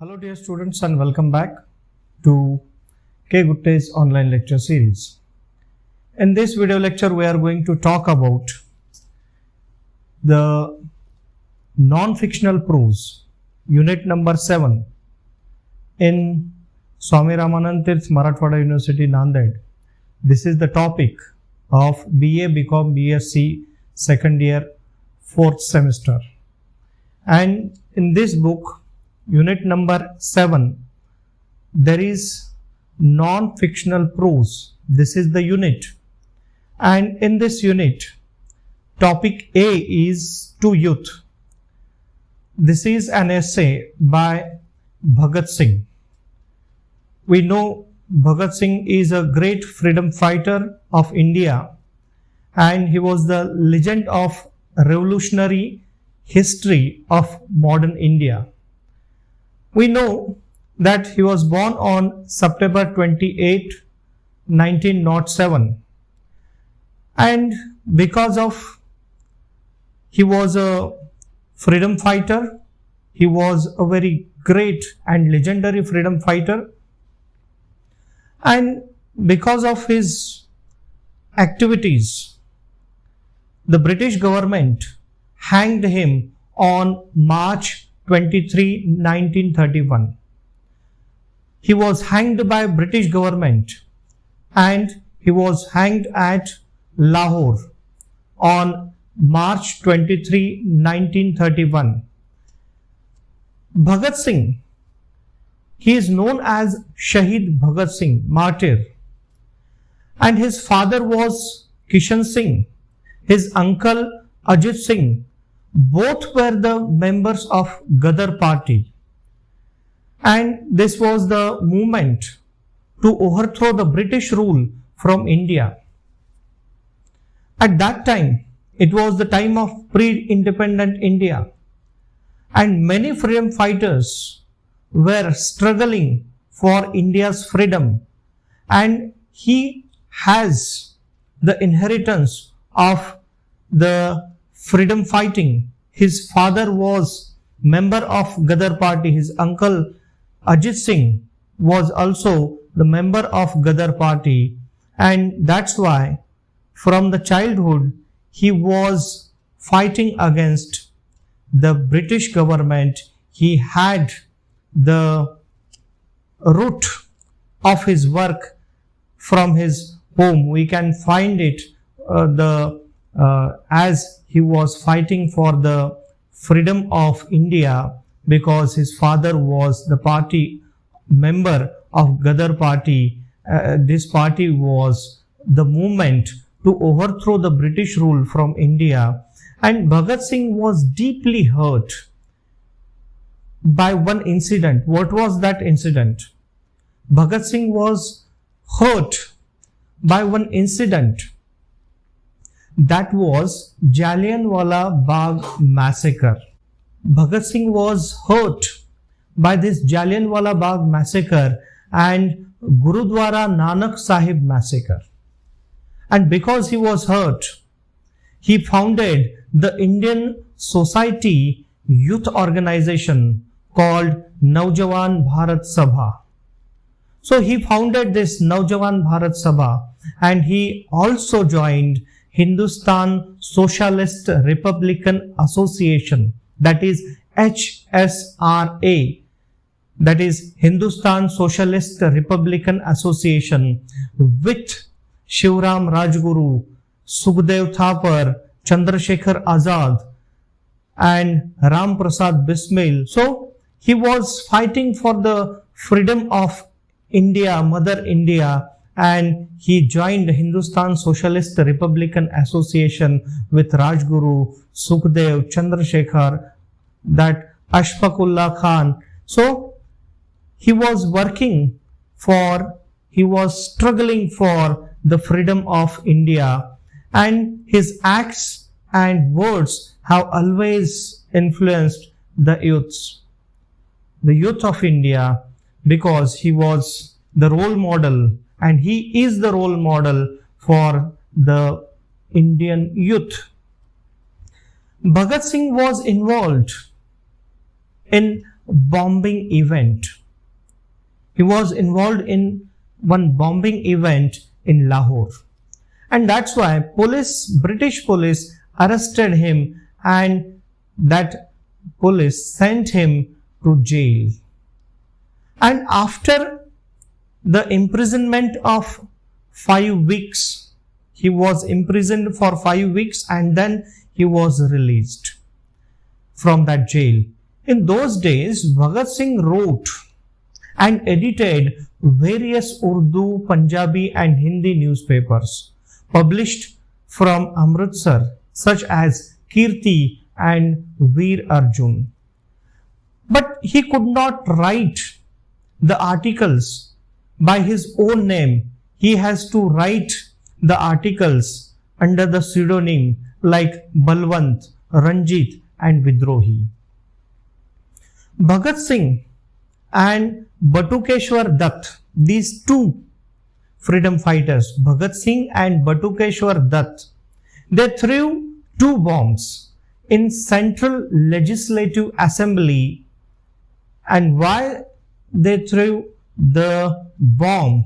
Hello dear students and welcome back to K. Gutte's online lecture series. In this video lecture we are going to talk about the non-fictional prose, unit number 7 in Swami Ramanand Tirth Marathwada University, Nanded. This is the topic of BA, BCom, BSc second year 4th semester. And in this book, unit number 7, there is non-fictional prose. This is the unit. And in this unit, topic A is to youth. This is an essay by Bhagat Singh. We know Bhagat Singh is a great freedom fighter of India, and he was the legend of revolutionary history of modern India. We know that he was born on September 28, 1907, and because of he was a freedom fighter, he was a very great and legendary freedom fighter, and because of his activities, the British government hanged him on March 23, 1931. He was hanged by British government and he was hanged at Lahore on March 23, 1931. Bhagat Singh, he is known as Shahid Bhagat Singh, martyr, and his father was Kishan Singh, his uncle Ajit Singh. Both were the members of Gadar party, and this was the movement to overthrow the British rule from India. At that time, it was the time of pre-independent India, and many freedom fighters were struggling for India's freedom, and he has the inheritance of the freedom fighting. His father was member of Gadar party. His uncle Ajit Singh was also the member of Gadar party, and that's why from the childhood he was fighting against the British government. He had the root of his work from his home. We can find it as he was fighting for the freedom of India, because his father was the party member of Gadar party. This party was the movement to overthrow the British rule from India, and Bhagat Singh was deeply hurt by one incident. What was that incident? Bhagat Singh was hurt by one incident. That was Jallianwala Bagh massacre. Bhagat Singh was hurt by this Jallianwala Bagh massacre and Gurudwara Nanak Sahib massacre. And because he was hurt, he founded the Indian Society youth organization called Naujawan Bharat Sabha. So he founded this Naujawan Bharat Sabha, and he also joined Hindustan Socialist Republican Association, that is HSRA, that is Hindustan Socialist Republican Association, with Shivram Rajguru, Sukhdev Thapar, Chandrasekhar Azad and Ram Prasad Bismil. So he was fighting for the freedom of India, Mother India, and he joined Hindustan Socialist Republican Association with Rajguru, Sukhdev, Chandrasekhar, that Ashfaqullah Khan. So he was struggling for the freedom of India, and his acts and words have always influenced the youth of India, because he was the role model, and he is the role model for the Indian youth. Bhagat Singh was involved in bombing event. He was involved in one bombing event in Lahore. And that's why British police arrested him, and that police sent him to jail. And after the imprisonment of 5 weeks, he was imprisoned for 5 weeks and then he was released from that jail. In those days, Bhagat Singh wrote and edited various Urdu, Punjabi and Hindi newspapers published from Amritsar, such as Kirti and Veer Arjun. But he could not write the articles by his own name. He has to write the articles under the pseudonym like Balwant, Ranjit and Vidrohi. Bhagat Singh and Batukeshwar Dutt, these two freedom fighters, Bhagat Singh and Batukeshwar Dutt, they threw 2 bombs in Central Legislative Assembly. And why they threw the bomb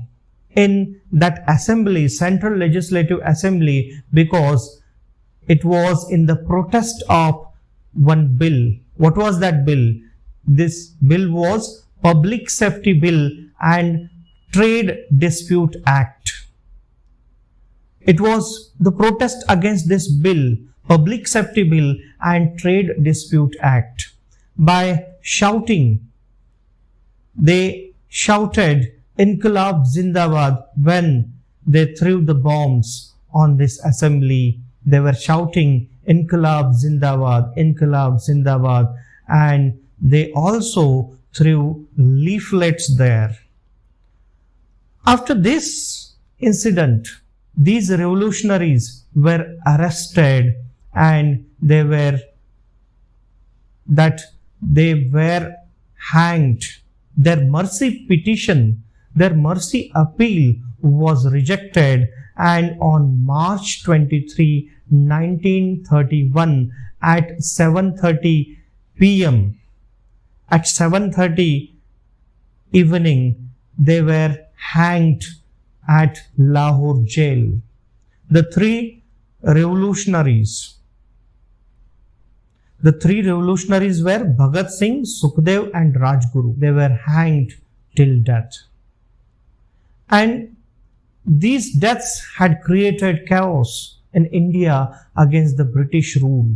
in that assembly, Central Legislative Assembly? Because it was in the protest of one bill. What was that bill? This bill was Public Safety Bill and Trade Dispute Act. It was the protest against this bill, Public Safety Bill and Trade Dispute Act. By shouting, they shouted Inqilab Zindabad when they threw the bombs on this assembly. They were shouting Inqilab Zindabad, Inqilab Zindabad, and they also threw leaflets there. After this incident, these revolutionaries were arrested and they were hanged. Their mercy petition, their mercy appeal was rejected, and on March 23, 1931 at 7:30 p.m. at 7:30 evening, they were hanged at Lahore jail. The three revolutionaries were Bhagat Singh, Sukhdev and Rajguru. They were hanged till death. And these deaths had created chaos in India against the British rule,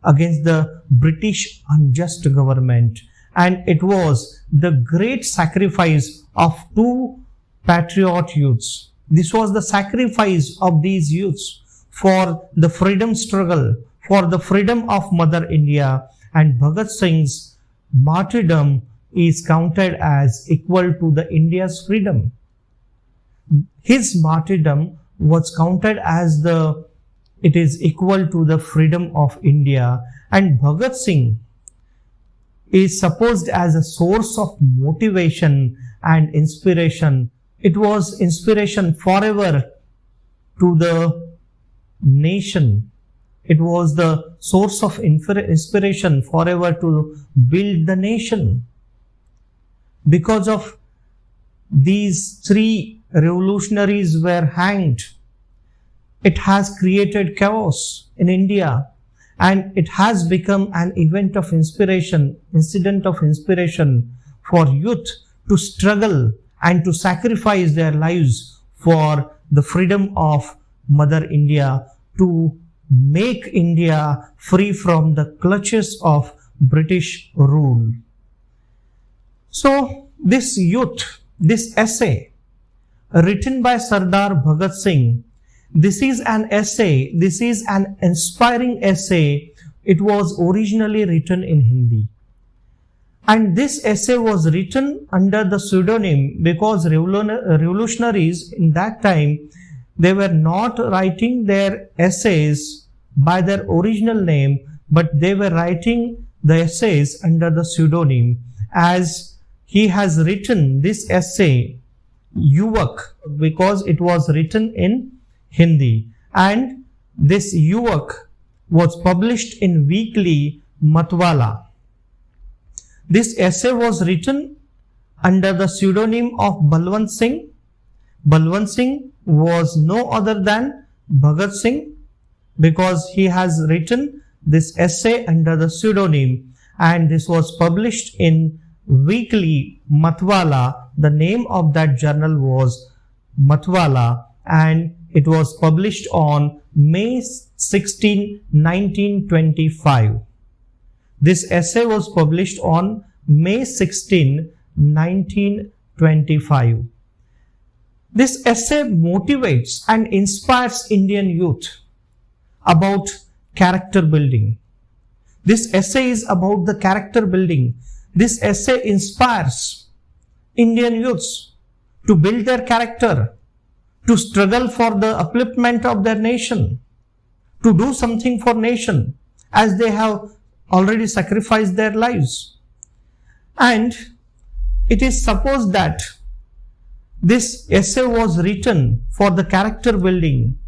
against the British unjust government. And it was the great sacrifice of 2 patriot youths. This was the sacrifice of these youths for the freedom struggle, for the freedom of Mother India. And Bhagat Singh's martyrdom is counted as equal to the India's freedom. His martyrdom was counted as it is equal to the freedom of India. And Bhagat Singh is supposed as a source of motivation and inspiration. It was inspiration forever to the nation. It was the source of inspiration forever to build the nation. Because of these 3 revolutionaries were hanged, it has created chaos in India, and it has become an incident of inspiration for youth to struggle and to sacrifice their lives for the freedom of Mother India, to make India free from the clutches of British rule. So this essay written by Sardar Bhagat Singh, this is an inspiring essay. It was originally written in Hindi. And this essay was written under the pseudonym because revolutionaries in that time, they were not writing their essays by their original name, but they were writing the essays under the pseudonym. As he has written this essay, Yuvak, because it was written in Hindi, and this Yuvak was published in weekly Matwala. This essay was written under the pseudonym of Balwant Singh. Balwant Singh was no other than Bhagat Singh, because he has written this essay under the pseudonym, and this was published in Weekly Matwala. The name of that journal was Matwala, and it was published on May 16, 1925. This essay was published on May 16, 1925. This essay motivates and inspires Indian youth about character building. This essay is about the character building. This essay inspires Indian youths to build their character, to struggle for the upliftment of their nation, to do something for nation, as they have already sacrificed their lives. And it is supposed that this essay was written for the character building.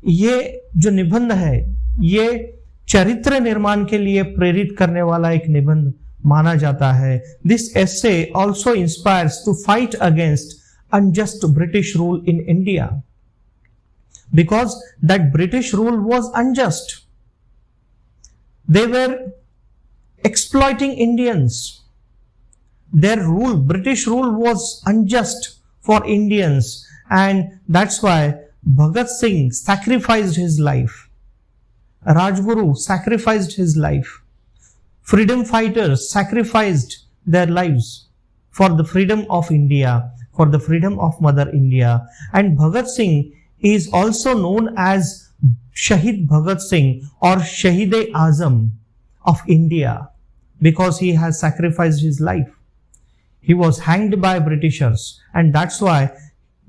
ये जो निबंध है, ये चरित्र निर्माण के लिए प्रेरित करने वाला एक निबंध माना जाता है. This essay also inspires to fight against unjust British rule in India, because that British rule was unjust. They were exploiting Indians. Their rule, British rule, was unjust for Indians, and that's why Bhagat Singh sacrificed his life. Rajguru sacrificed his life. Freedom fighters sacrificed their lives for the freedom of India, for the freedom of Mother India. And Bhagat Singh is also known as Shahid Bhagat Singh or Shahid-e-Azam of India, because he has sacrificed his life. He was hanged by Britishers, and that's why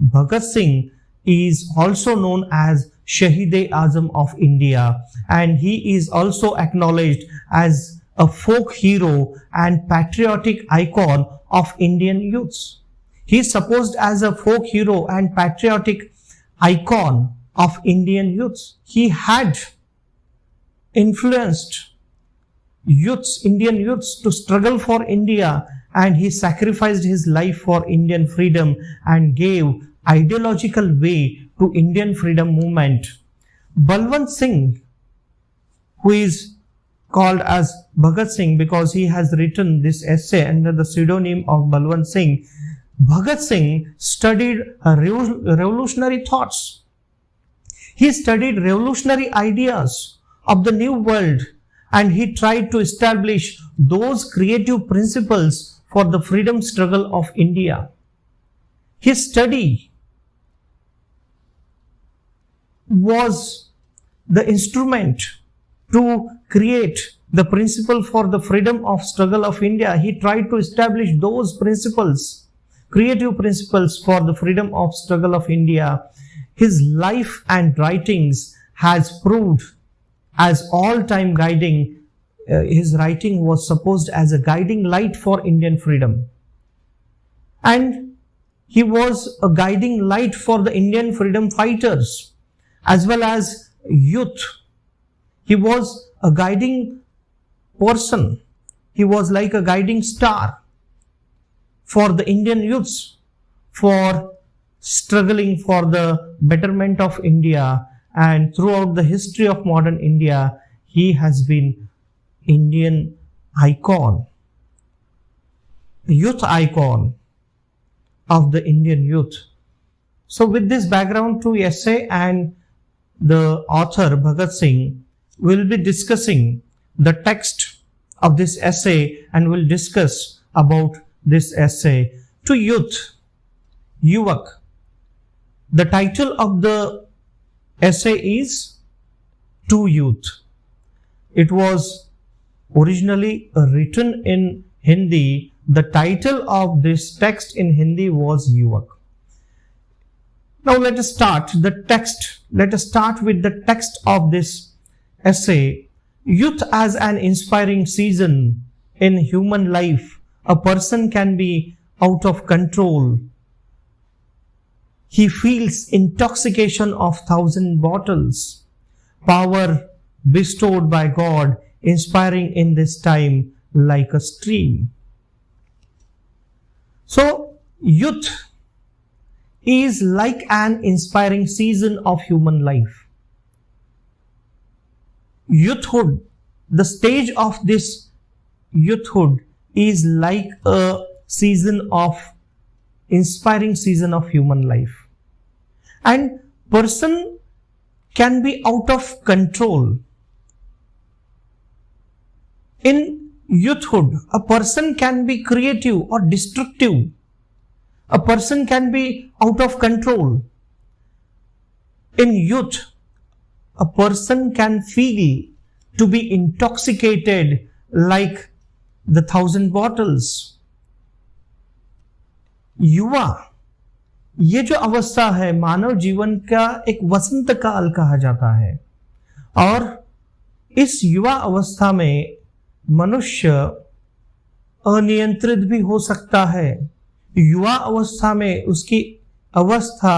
Bhagat Singh is also known as Shahid-e-Azam of India, and he is also acknowledged as a folk hero and patriotic icon of Indian youths. He is supposed as a folk hero and patriotic icon of Indian youths. He had influenced youths, Indian youths, to struggle for India, and he sacrificed his life for Indian freedom and gave ideological way to Indian freedom movement. Balwant Singh, who is called as Bhagat Singh because he has written this essay under the pseudonym of Balwant Singh, Bhagat Singh studied revolutionary thoughts. He studied revolutionary ideas of the new world, and he tried to establish those creative principles for the freedom struggle of India. His study was the instrument to create the principle for the freedom of struggle of India. He tried to establish those principles, creative principles for the freedom of struggle of India. His life and writings has proved as all-time guiding. His writing was supposed as a guiding light for Indian freedom. And he was a guiding light for the Indian freedom fighters as well as youth. He was a guiding person. He was like a guiding star for the Indian youths for struggling for the betterment of India. And throughout the history of modern India, he has been Indian icon, youth icon of the Indian youth. So with this background to essay, and the author Bhagat Singh will be discussing the text of this essay and will discuss about this essay. To youth, Yuvak. The title of the essay is To Youth. It was originally written in Hindi. The title of this text in Hindi was Yuvak. Now let us start the text. Let us start with the text of this essay. Youth as an inspiring season in human life. A person can be out of control. He feels intoxication of 1,000 bottles. Power bestowed by God, inspiring in this time like a stream. So, youth is like an inspiring season of human life. Youthhood, the stage of this youthhood is like a inspiring season of human life. And person can be out of control. In youthhood, a person can be creative or destructive. A person can be out of control. In youth, a person can feel to be intoxicated like the 1,000 bottles. युवा, ये जो अवस्था है मानव जीवन का एक वसंत काल कहा जाता है, और इस युवा अवस्था में मनुष्य अनियंत्रित भी हो सकता है. युवा अवस्था में उसकी अवस्था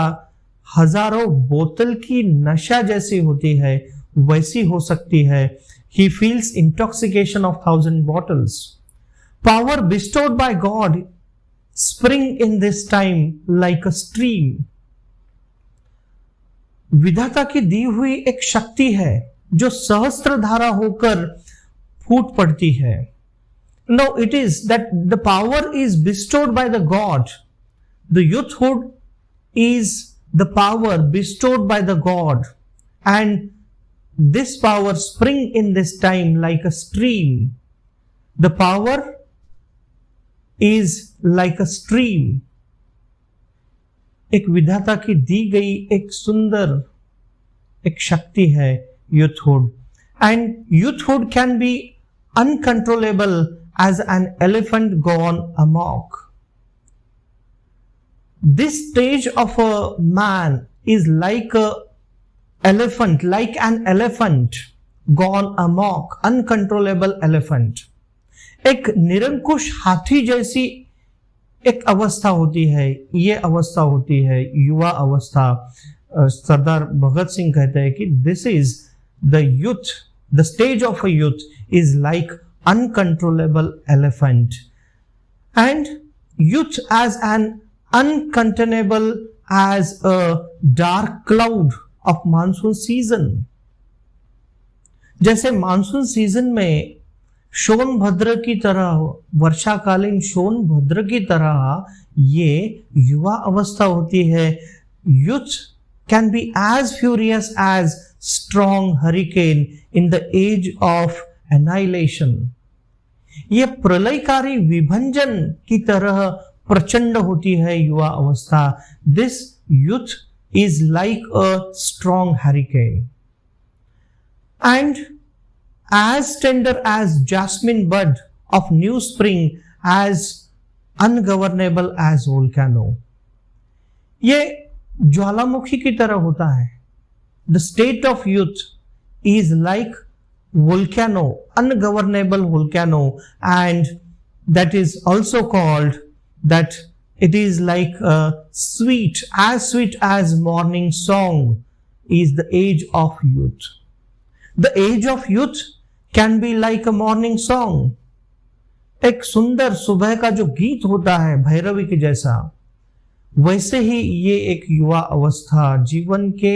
हजारों बोतल की नशा जैसी होती है, वैसी हो सकती है. He feels intoxication of 1,000 bottles. Power bestowed by God spring in this time like a stream. विधाता की दी हुई एक शक्ति है जो सहस्त्र धारा होकर फूट पड़ती है. No, it is that the power is bestowed by the God. The youthhood is the power bestowed by the God, and this power spring in this time like a stream. The power is like a stream. एक विधाता की दी गई एक सुंदर एक शक्ति है youthhood, and youthhood can be uncontrollable as an elephant gone amok. This stage of a man is like an elephant gone amok, uncontrollable elephant. एक निरंकुश हाथी जैसी एक अवस्था होती है, ये अवस्था होती है युवा अवस्था. सरदार भगत सिंह कहते हैं कि this is the youth, the stage of a youth is like uncontrollable elephant, and youth as an uncontainable as a dark cloud of monsoon season. जैसे मानसून सीजन में सोनभद्र की तरह, वर्षाकालीन सोनभद्र की तरह ये युवा अवस्था होती है. youth can be as furious as strong hurricane in the age of annihilation. ये प्रलयकारी विभंजन की तरह प्रचंड होती है युवा अवस्था. This youth is like a strong hurricane, and as tender as jasmine bud of new spring, as ungovernable as volcano. ये ज्वालामुखी की तरह होता है. The state of youth is like volcano, ungovernable volcano, and that is also called that it is like a sweet as morning song is the age of youth. The age of youth can be like a morning song. एक सुंदर सुबह का जो गीत होता है भैरवी के जैसा, वैसे ही ये एक युवा अवस्था जीवन के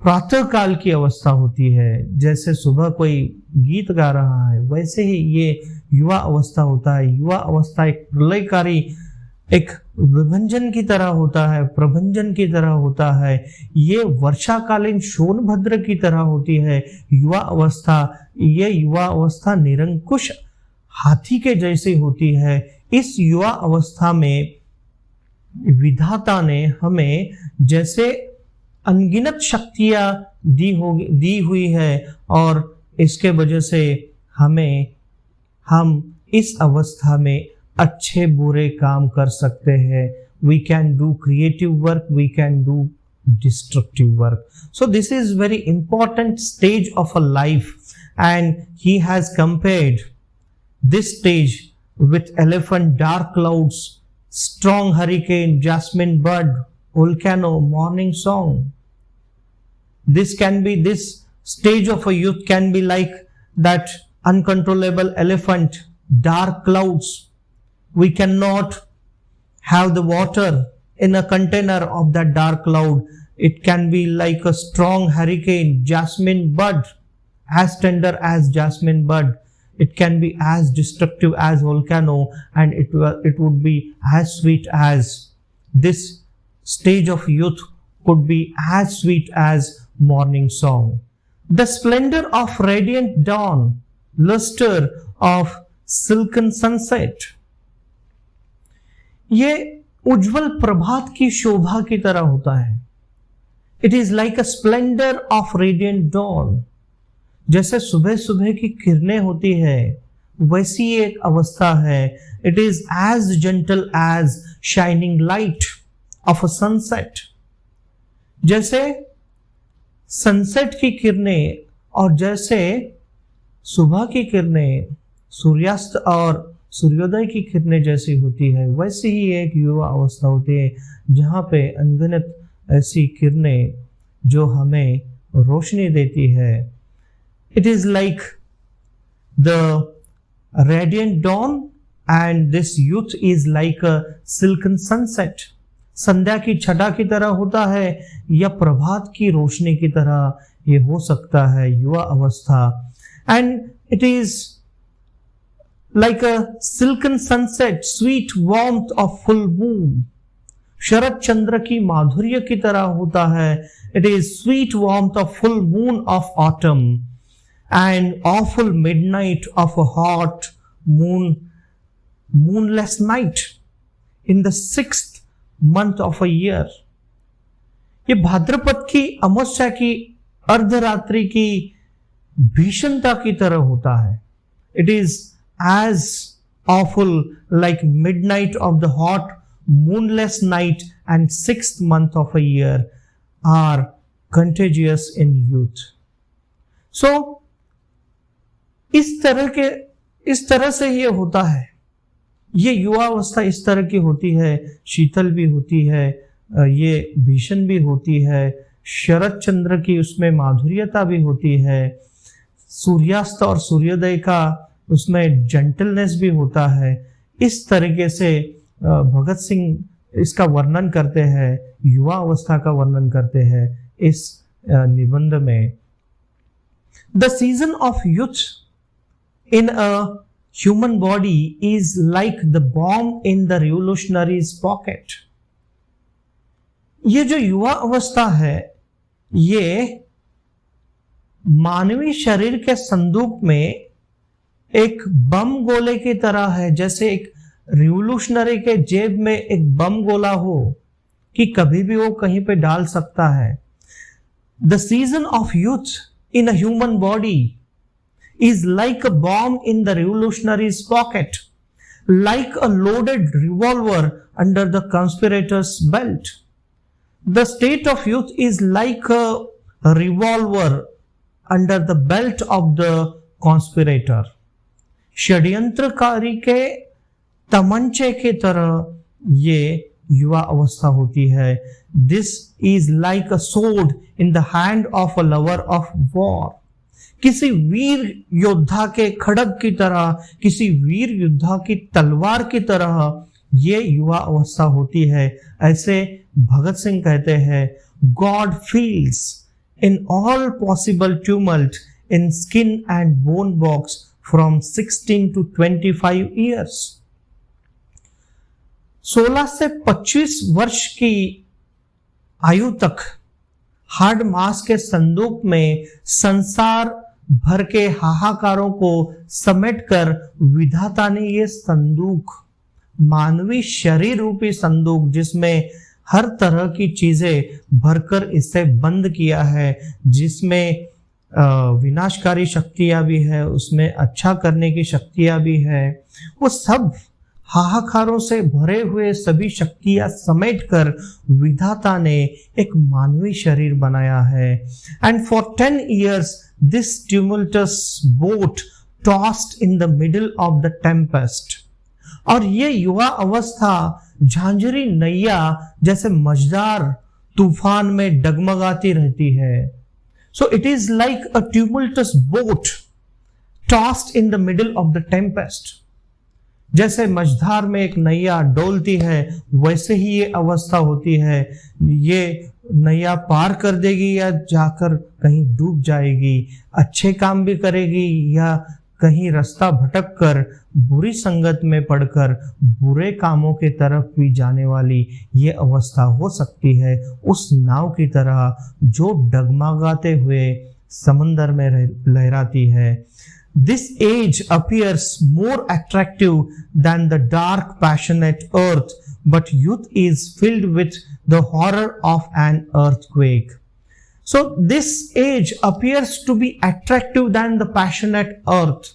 प्रातः काल की अवस्था होती है. जैसे सुबह कोई गीत गा रहा है, वैसे ही ये युवा अवस्था होता है. युवा अवस्था एक प्रलयकारी, एक विभंजन की तरह होता है, प्रभंजन की तरह होता है. ये वर्षाकालीन सोनभद्र की तरह होती है युवा अवस्था. ये युवा अवस्था निरंकुश हाथी के जैसी होती है. इस युवा अवस्था में विधाता ने हमें जैसे अनगिनत शक्तियां दी हुई है, और इसके वजह से हम इस अवस्था में अच्छे बुरे काम कर सकते हैं. We can do creative work, we can do destructive work. So this is very important stage of a life, and he has compared this stage with elephant, dark clouds, strong hurricane, jasmine bud, volcano, morning song. This stage of a youth can be like that uncontrollable elephant, dark clouds. We cannot have the water in a container of that dark cloud. It can be like a strong hurricane, jasmine bud, as tender as jasmine bud. It can be as destructive as volcano, and it would be as sweet as this stage of youth could be as sweet as morning song. The splendor of radiant dawn, luster of silken sunset. ये उज्जवल प्रभात की शोभा की तरह होता है. It is like a splendor of radiant dawn. जैसे सुबह सुबह की किरणें होती है, वैसी एक अवस्था है. It is as gentle as shining light of a sunset. जैसे सनसेट की किरणें और जैसे सुबह की किरणें सूर्यास्त और सूर्योदय की किरणें जैसी होती है, वैसी ही एक युवा अवस्था होती है जहाँ पे अनगिनत ऐसी किरणें जो हमें रोशनी देती है. It is like the radiant dawn and this youth is like a silken sunset. संध्या की छटा की तरह होता है या प्रभात की रोशनी की तरह ये हो सकता है युवा अवस्था. And it is like a silken sunset, sweet warmth of full moon. शरद चंद्र की माधुर्य की तरह होता है. It is sweet warmth of full moon of autumn and awful midnight of a hot moonless night in the 6th month of a year. ये भाद्रपद की अमावस्या की अर्धरात्रि की भीषणता की तरह होता है. It is as awful like midnight of the hot moonless night and 6th month of a year are contagious in youth. So इस तरह से ये होता है. ये युवा अवस्था इस तरह की होती है, शीतल भी होती है, ये भीषण भी होती है, शरद चंद्र की उसमें माधुर्यता भी होती है, सूर्यास्त और सूर्योदय का उसमें जेंटलनेस भी होता है. इस तरीके से भगत सिंह इसका वर्णन करते हैं, युवा अवस्था का वर्णन करते हैं इस निबंध में. The season of youth in a human body is like the bomb in the revolutionary's pocket. ये जो युवा अवस्था है ये मानवीय शरीर के संदूक में एक बम गोले की तरह है. जैसे एक रिवोल्यूशनरी के जेब में एक बम गोला हो कि कभी भी वो कहीं पे डाल सकता है. The season of youth in a human body is like a bomb in the revolutionary's pocket, like a loaded revolver under the conspirator's belt. The state of youth is like a revolver under the belt of the conspirator. षड्यंत्रकारी के तमंचे की तरह ये युवा अवस्था होती है. This is like a sword in the hand of a lover of war. किसी वीर योद्धा के खड्ग की तरह, किसी वीर योद्धा की तलवार की तरह ये युवा अवस्था होती है. ऐसे भगत सिंह कहते हैं, God feels in all possible tumult in skin and bone box from 16 to 25 years. 16 से 25 वर्ष की आयु तक हार्ड मास के संदूक में संसार भर के हाहाकारों को समेटकर विधाता ने ये संदूक, मानवीय शरीर रूपी संदूक जिसमें हर तरह की चीजें भरकर इसे बंद किया है, जिसमें विनाशकारी शक्तियां भी है, उसमें अच्छा करने की शक्तियां भी है, वो सब हाहाकारों से भरे हुए सभी शक्तियां समेटकर विधाता ने एक मानवीय शरीर बनाया है. And for 10 years this tumultuous boat tossed in the middle of the tempest. और ये युवा अवस्था झांझरी नैया जैसे मजेदार तूफान में डगमगाती रहती है. So it is like a tumultuous boat tossed in the middle of the tempest. जैसे मझधार में एक नैया डोलती है, वैसे ही ये अवस्था होती है। ये नैया पार कर देगी या जाकर कहीं डूब जाएगी, अच्छे काम भी करेगी या कहीं रास्ता भटक कर बुरी संगत में पड़कर बुरे कामों के तरफ भी जाने वाली ये अवस्था हो सकती है, उस नाव की तरह जो डगमगाते हुए समंदर में लहराती है। This age appears more attractive than the dark, passionate earth, but youth is filled with the horror of an earthquake. So this age appears to be attractive than the passionate earth.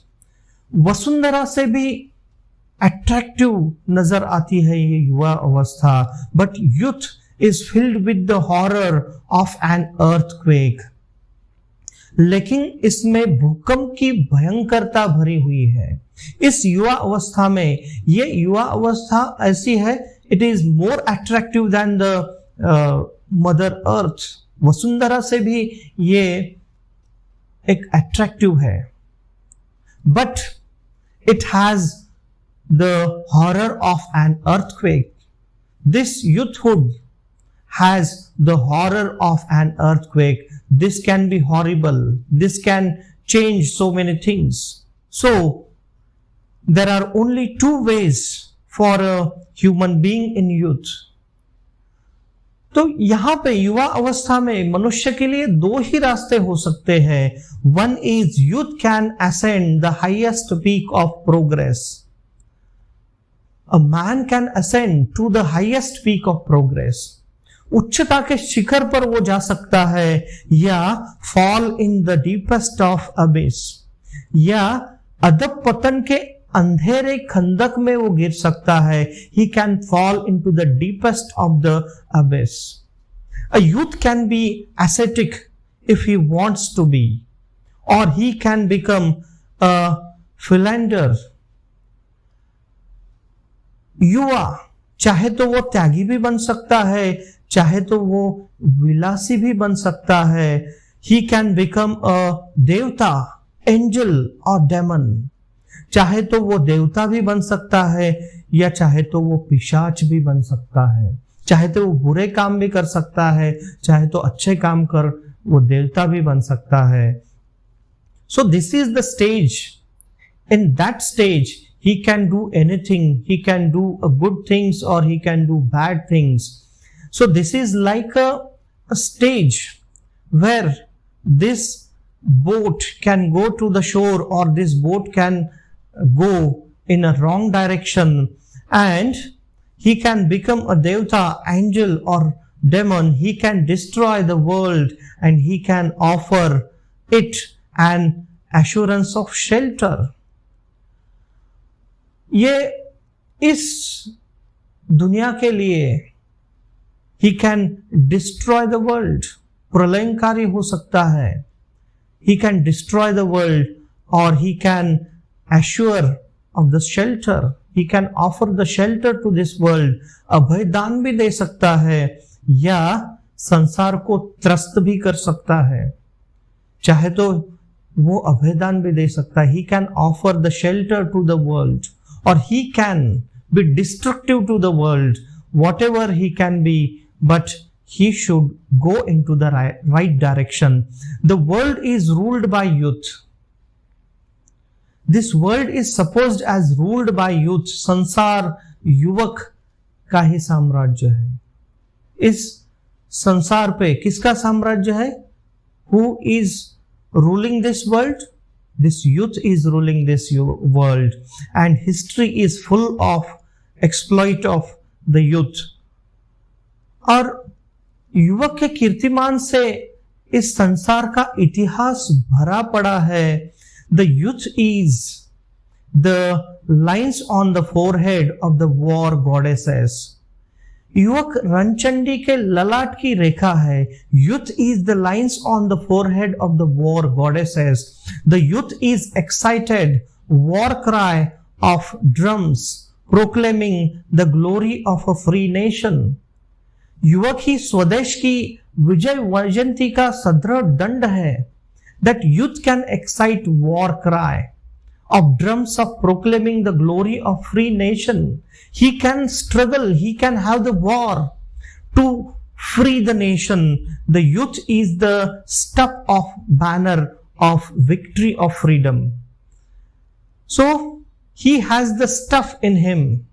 Vasundhara से भी attractive नजर आती है ये युवा अवस्था, but youth is filled with the horror of an earthquake. लेकिन इसमें भूकंप की भयंकरता भरी हुई है। इस युवा अवस्था में, ये युवा अवस्था ऐसी है, it is more attractive than the mother earth. वसुंधरा से भी ये एक अट्रैक्टिव है, but it has the horror of an earthquake. This youthhood has the horror of an earthquake. This can be horrible. This can change so many things. So, there are only two ways for a human being in youth. तो यहां पे युवा अवस्था में मनुष्य के लिए दो ही रास्ते हो सकते हैं। One is youth can ascend the highest peak of progress. A man can ascend to the highest peak of progress. उच्चता के शिखर पर वो जा सकता है, या fall in the deepest of Abish, या अधप पतन के अंधेरे खंदक में वो गिर सकता है। He can fall into the deepest of the abyss. A youth can be ascetic if he wants to be, और he can become a philander. युवा चाहे तो वो त्यागी भी बन सकता है, चाहे तो वो विलासी भी बन सकता है। ही कैन बिकम अ देवता, एंजल और डेमन। चाहे तो वो देवता भी बन सकता है, या चाहे तो वो पिशाच भी बन सकता है। चाहे तो वो बुरे काम भी कर सकता है, चाहे तो अच्छे काम कर वो देवता भी बन सकता है। So this is the stage. In that stage he can do anything. He can do good things or he can do bad things. So this is like a stage where this boat can go to the shore, or this boat can go in a wrong direction, and he can become a devta, angel or demon. He can destroy the world and he can offer it an assurance of shelter. ये इस दुनिया के लिए he can destroy the world, प्रलयंकारी हो सकता है। He can destroy the world, or he can assure of the shelter. He can offer the shelter to this world. अभयदान भी दे सकता है, या संसार को त्रस्त भी कर सकता है। चाहे तो वो अभयदान भी दे सकता है। He can offer the shelter to the world, or he can be destructive to the world, whatever he can be, but he should go into the right direction. The world is ruled by youth. This world is supposed as ruled by youth. संसार युवक का ही साम्राज्य है। इस संसार पे किसका साम्राज्य है? Who is ruling this world? This youth is ruling this world, and history is full of exploit of the youth. और युवक के कीर्तिमान से इस संसार का इतिहास भरा पड़ा है। The youth is the lines on the forehead of the war goddesses. युवक रणचंडी के ललाट की रेखा है। Youth is the lines on the forehead of the war goddesses. The youth is excited war cry of drums proclaiming the glory of a free nation. युवक ही स्वदेश की विजय वैजयंती का सदृढ़ दंड है। That youth can excite war cry. of drums of proclaiming the glory of free nation. He can struggle, he can have the war to free the nation. The youth is the stuff of banner of victory of freedom. So he has the stuff in him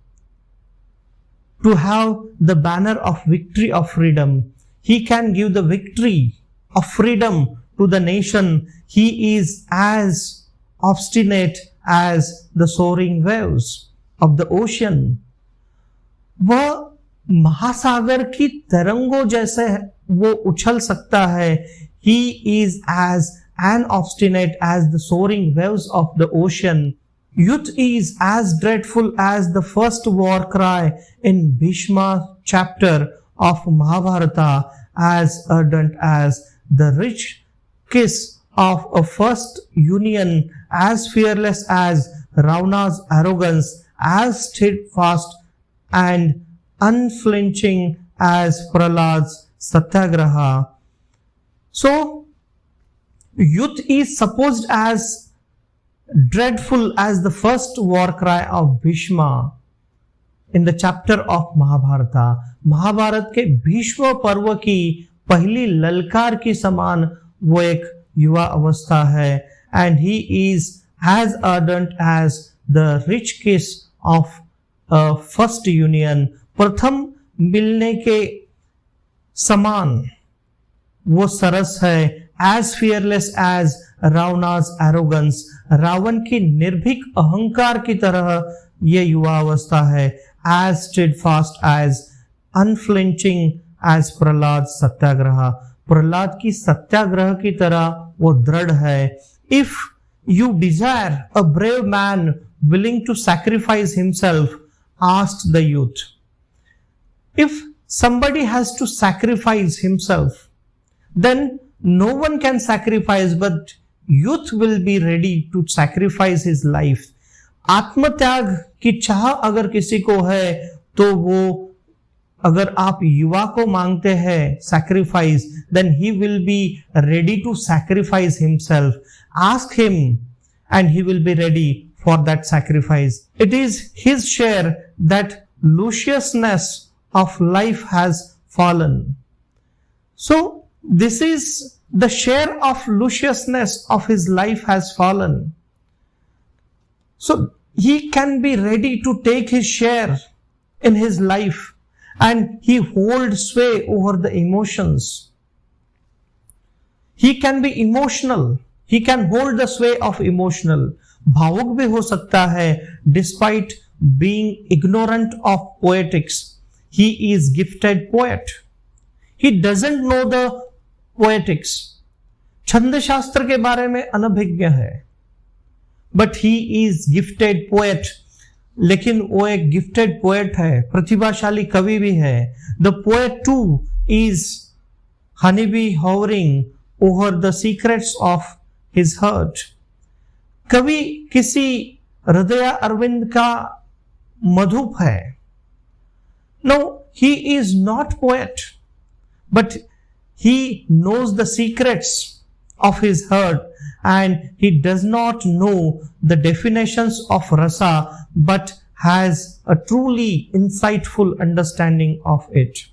to have the banner of victory of freedom. He can give the victory of freedom to the nation. He is as obstinate as the soaring waves of the ocean. वह महासागर की तरंगों जैसे वो उछल सकता है. He is as an obstinate as the soaring waves of the ocean. Youth is as dreadful as the first war cry in Bhishma chapter of Mahabharata, as ardent as the rich kiss of a first union, as fearless as Ravana's arrogance, as steadfast and unflinching as Prahlad's satyagraha. So, youth is supposed as dreadful as the first war cry of Bhishma in the chapter of Mahabharata. Mahabharat के भीष्म पर्व की पहली ललकार के समान वो एक युवा अवस्था है. And he is as ardent as the rich kiss of a first union. प्रथम मिलने के समान वो सरस है. As fearless as Ravana's arrogance, Ravan की निर्भीक अहंकार की तरह ये युवा अवस्था है. As steadfast as unflinching as Prahlad सत्याग्रह, प्रहलाद की सत्याग्रह की तरह वो दृढ़ है. If you desire a brave man willing to sacrifice himself, asked the youth. If somebody has to sacrifice himself, then no one can sacrifice, but youth will be ready to sacrifice his life. आत्मत्याग की चाह अगर किसी को है तो वो, अगर आप युवा को मांगते हैं sacrifice, then he will be ready to sacrifice himself. Ask him and he will be ready for that sacrifice. It is his share that lusciousness of life has fallen. So this is the share of lusciousness of his life has fallen. So he can be ready to take his share in his life, and he holds sway over the emotions. He can be emotional. He can hold the sway of emotional. भावुक भी हो सकता है despite being ignorant of poetics. He is gifted poet. He doesn't know the poetics. छंद शास्त्र के बारे में अनभिज्ञ है. But he is gifted poet. लेकिन वो एक गिफ्टेड पोएट है, प्रतिभाशाली कवि भी है. The poet too is honeybee hovering over the secrets of his heart. कवि किसी हृदय अरविंद का मधुप है. No, he is not poet, but he knows the secrets of his heart, and he does not know the definitions of rasa, but has a truly insightful understanding of it.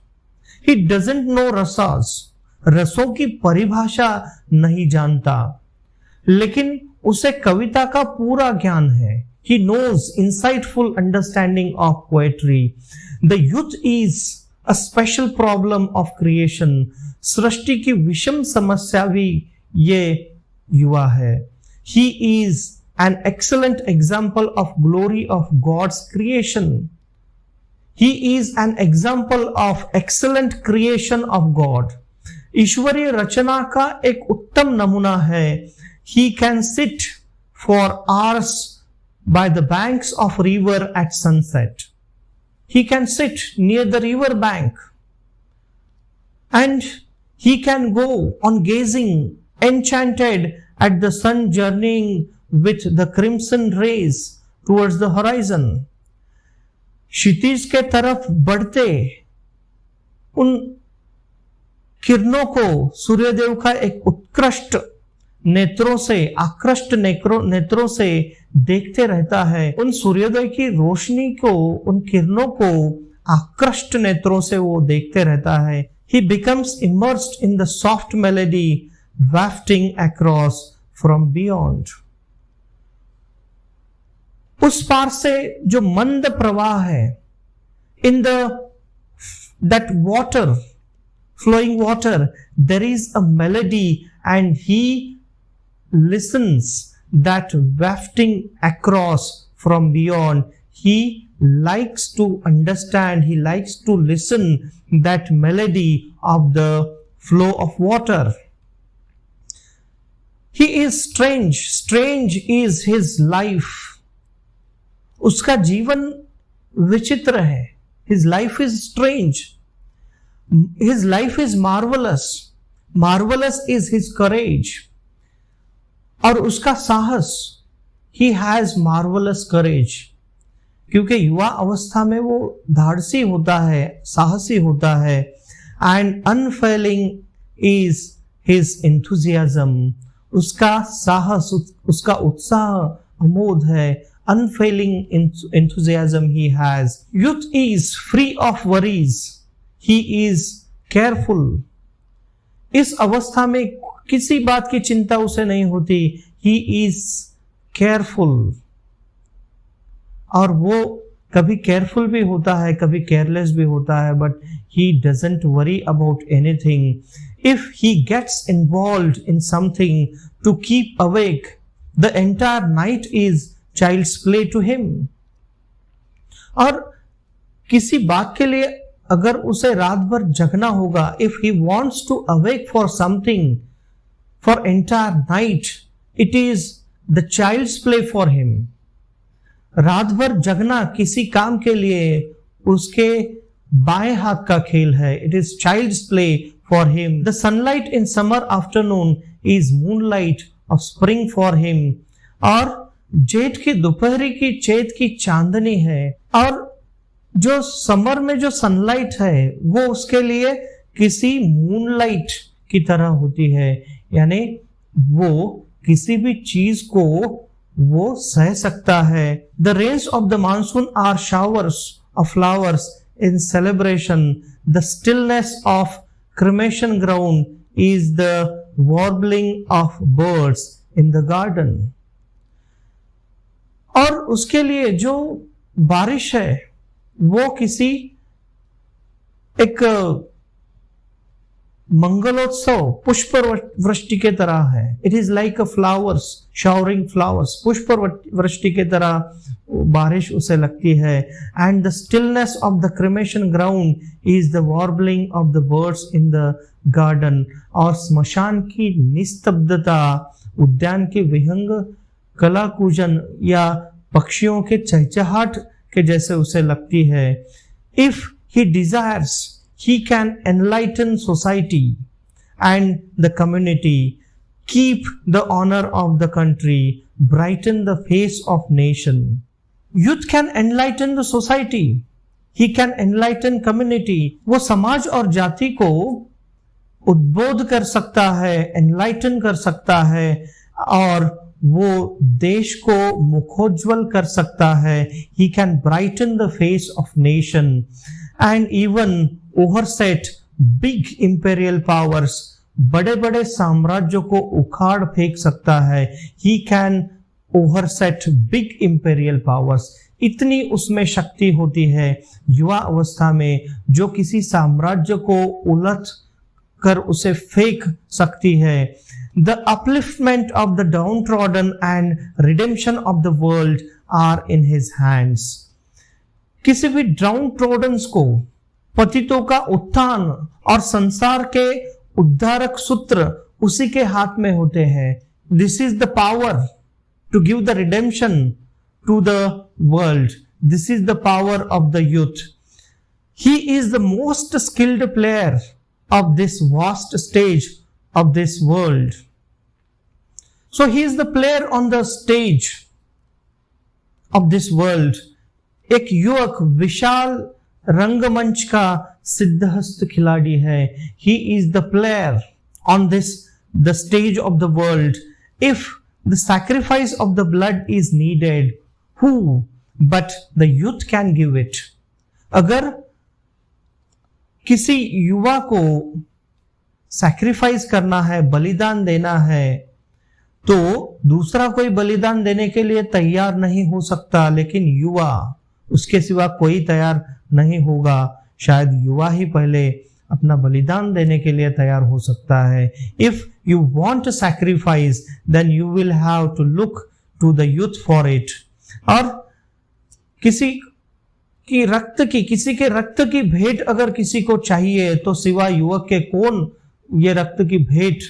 He doesn't know rasas, रसों की परिभाषा नहीं जानता, लेकिन उसे कविता का पूरा ज्ञान है. He knows insightful understanding of poetry. The youth is a special problem of creation. सृष्टि की विषम समस्या भी ये युवा है. He is an excellent example of glory of God's creation. He is an example of excellent creation of God. ईश्वरीय रचना का एक उत्तम नमूना है. He can sit for hours by the banks of river at sunset. He can sit near the river bank, and he can go on gazing enchanted at the sun journeying with the crimson rays towards the horizon. क्षितिज के तरफ बढ़ते उन किरणों को सूर्यदेव का एक उत्कृष्ट नेत्रों से, आकृष्ट नेत्रों से देखते रहता है। उन सूर्योदय की रोशनी को, उन किरणों को आकृष्ट नेत्रों से वो देखते रहता है। He becomes immersed in the soft melody wafting across from beyond. उस पार से जो मंद प्रवाह है, in that water, flowing water, there is a melody and he listens that wafting across from beyond. He likes to understand, he likes to listen that melody of the flow of water. He is strange, strange is his life. उसका जीवन विचित्र है. His life is strange. His life is marvelous. Marvelous is his courage. और उसका साहस, he has marvelous courage. क्योंकि युवा अवस्था में वो धाड़सी होता है, साहसी होता है. And unfailing is his enthusiasm. उसका साहस, उसका उत्साह अमोघ है. Unfailing enthusiasm he has. Youth is free of worries. He is careful. इस अवस्था में किसी बात की चिंता उसे नहीं होती. He is careful. और वो कभी केयरफुल भी होता है, कभी केयरलेस भी होता है, but he doesn't worry about anything. If he gets involved in something to keep awake, the entire night is child's play to him. और किसी बात के लिए अगर उसे रात भर जगना होगा, if he wants to awake for something for entire night, it is the child's play for him. रात भर जगना किसी काम के लिए उसके बाएं हाथ का खेल है. It is child's play for him. The sunlight in summer afternoon is moonlight of spring for him. और जेठ की दोपहरी की चैत की चांदनी है. और जो समर में जो सनलाइट है वो उसके लिए किसी मूनलाइट की तरह होती है. यानी वो किसी भी चीज को वो सह सकता है. The rains of the monsoon are showers of flowers in celebration. The stillness of cremation ground is the warbling of birds in the garden. और उसके लिए जो बारिश है वो किसी एक मंगलोत्सव, पुष्प वृष्टि के तरह है. It is like a flowers, showering flowers. पुष्प वृष्टि के तरह बारिश उसे लगती है. And the stillness of the cremation ground is the warbling of the birds in the garden. और स्मशान की निस्तब्धता उद्यान के विहंग कला कूजन या पक्षियों के चहचहाट के जैसे उसे लगती है. If he desires, he can enlighten society and the community, keep the honor of the country, brighten the face of nation. Youth can enlighten the society. He can enlighten community. वो समाज और जाति को उद्बोध कर सकता है, enlighten कर सकता है, और वो देश को मुखोज्वल कर सकता है. He can brighten the face of nation and even overset big imperial powers. बड़े बड़े साम्राज्यों को उखाड़ फेंक सकता है. He can overset big imperial powers. इतनी उसमें शक्ति होती है युवा अवस्था में, जो किसी साम्राज्य को उलट कर उसे फेंक सकती है. The upliftment of the downtrodden and redemption of the world are in his hands. किसी भी downtrodden को, पतितों का उत्थान और संसार के उद्धारक सूत्र उसी के हाथ में होते हैं. This is the power to give the redemption to the world. This is the power of the youth. He is the most skilled player of this vast stage of this world. So he is the player on the stage of this world. एक युवक विशाल रंगमंच का सिद्धहस्त खिलाड़ी है. He is the player on the stage of the world. if the sacrifice of the blood is needed, who but the youth can give it? अगर किसी युवा को सैक्रिफाइस करना है, बलिदान देना है, तो दूसरा कोई बलिदान देने के लिए तैयार नहीं हो सकता, लेकिन युवा, उसके सिवा कोई तैयार नहीं होगा। शायद युवा ही पहले अपना बलिदान देने के लिए तैयार हो सकता है। If you want to sacrifice then you will have to look to the youth for it. और किसी के रक्त की भेंट अगर किसी को चाहिए तो सिवा युवक के कौन ये रक्त की भेंट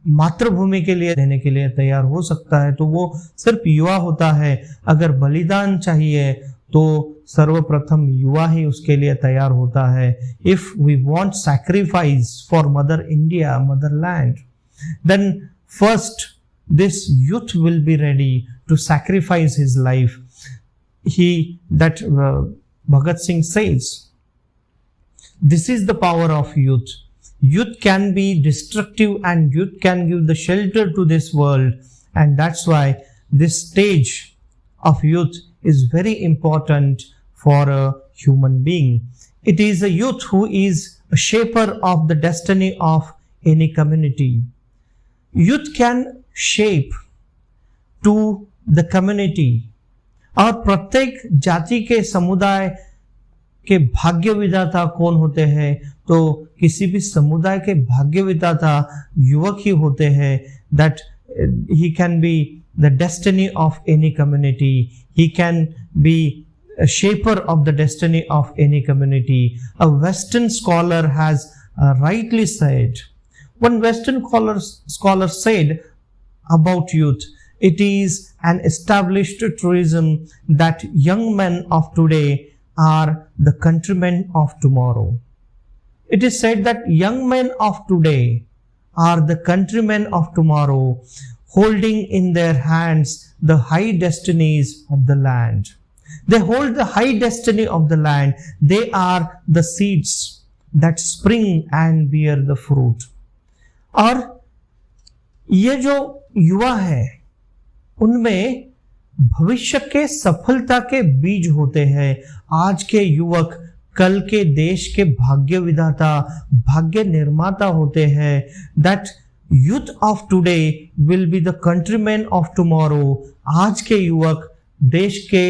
मातृभूमि के लिए देने के लिए तैयार हो सकता है? तो वो सिर्फ युवा होता है। अगर बलिदान चाहिए तो सर्वप्रथम युवा ही उसके लिए तैयार होता है। If we want sacrifice for mother India, motherland, then first this youth will be ready to sacrifice his life. that Bhagat Singh says, this is the power of youth. Youth can be destructive and youth can give the shelter to this world, and that's why this stage of youth is very important for a human being. It is a youth who is a shaper of the destiny of any community. Youth can shape to the community, और प्रत्येक जाति के समुदाय के भाग्य विधाता कौन होते हैं? तो किसी भी समुदाय के भाग्य विधाता युवक ही होते हैं। That he can be the destiny of any community, he can be a shaper of the destiny of any community. A Western scholar has rightly said, one Western scholar said about youth, it is an established truism that young men of today are the countrymen of tomorrow. It is said that young men of today are the countrymen of tomorrow, holding in their hands the high destinies of the land. They hold the high destiny of the land. They are the seeds that spring and bear the fruit. और ये जो युवा है उनमें भविष्य के सफलता के बीज होते हैं। आज के युवक कल के देश के भाग्य विधाता, भाग्य निर्माता होते हैं। That youth of today will be the countryman of tomorrow. आज के युवक देश के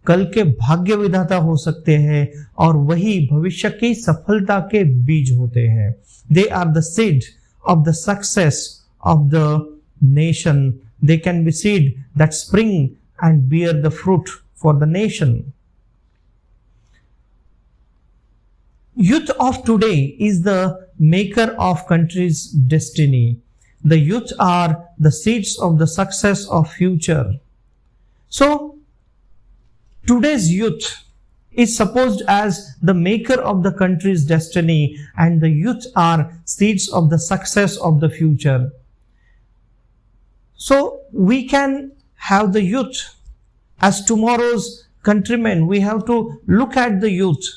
कल के भाग्य विधाता हो सकते हैं और वही भविष्य की सफलता के बीज होते हैं। They are the seed of the success of the nation. They can be seed that spring and bear the fruit for the nation. Youth of today is the maker of country's destiny. The youth are the seeds of the success of future. So, today's youth is supposed as the maker of the country's destiny, and the youth are seeds of the success of the future. So we can have the youth as tomorrow's countrymen. We have to look at the youth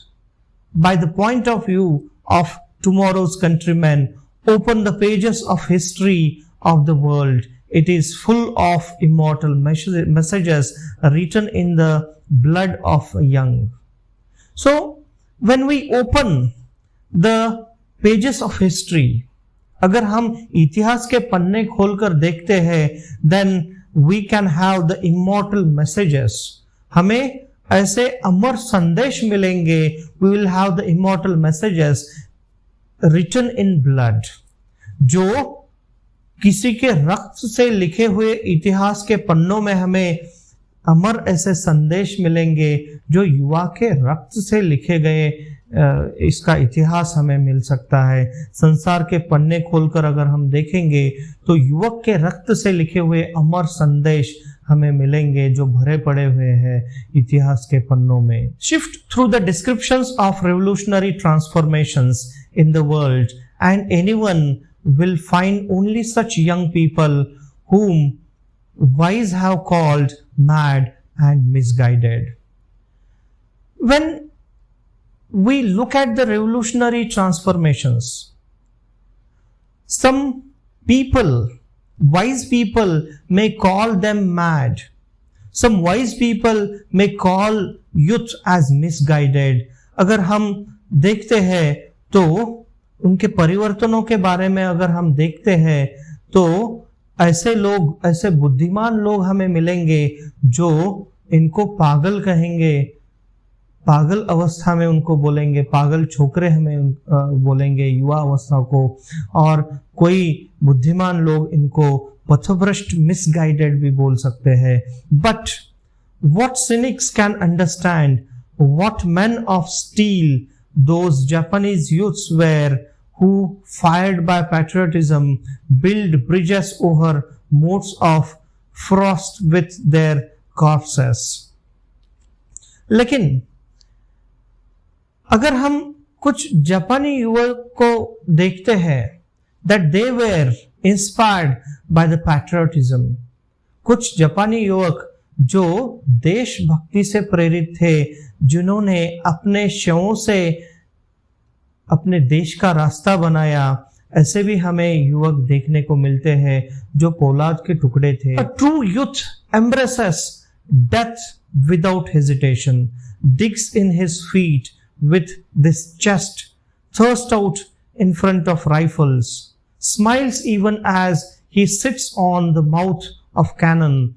by the point of view of tomorrow's countrymen. Open the pages of history of the world. It is full of immortal messages written in the blood of a young. So when we open the pages of history, अगर हम इतिहास के पन्ने खोलकर देखते हैं, then we can have the immortal messages. हमें ऐसे अमर संदेश मिलेंगे. We will have the immortal messages written in blood. जो किसी के रक्त से लिखे हुए इतिहास के पन्नों में हमें अमर ऐसे संदेश मिलेंगे जो युवा के रक्त से लिखे गए इसका इतिहास हमें मिल सकता है। संसार के पन्ने खोलकर अगर हम देखेंगे तो युवक के रक्त से लिखे हुए अमर संदेश हमें मिलेंगे जो भरे पड़े हुए हैं इतिहास के पन्नों में। Shift through the descriptions of revolutionary transformations in the world and anyone will find only such young people whom wise have called mad and misguided. When we look at the revolutionary transformations, some people wise people may call them mad. Some wise people may call youth as misguided. अगर हम देखते हैं तो उनके परिवर्तनों के बारे में अगर हम देखते हैं तो ऐसे लोग, ऐसे बुद्धिमान लोग हमें मिलेंगे जो इनको पागल कहेंगे, पागल अवस्था में उनको बोलेंगे, पागल छोकरे हमें बोलेंगे युवा अवस्था को, और कोई बुद्धिमान लोग इनको पथभ्रष्ट, मिसगाइडेड भी बोल सकते हैं. But what cynics can understand, what men of steel those Japanese youths were, who fired by patriotism build bridges over moats of frost with their corpses. लेकिन अगर हम कुछ जापानी युवक को देखते हैं that they were inspired by the patriotism, कुछ जापानी युवक जो देशभक्ति से प्रेरित थे, जिन्होंने अपने शवों से अपने देश का रास्ता बनाया, ऐसे भी हमें युवक देखने को मिलते हैं जो पोलाद के टुकड़े थे. A true youth embraces death without hesitation, digs in his feet with this chest, thirsts out in front of rifles, smiles even as he sits on the mouth of cannon,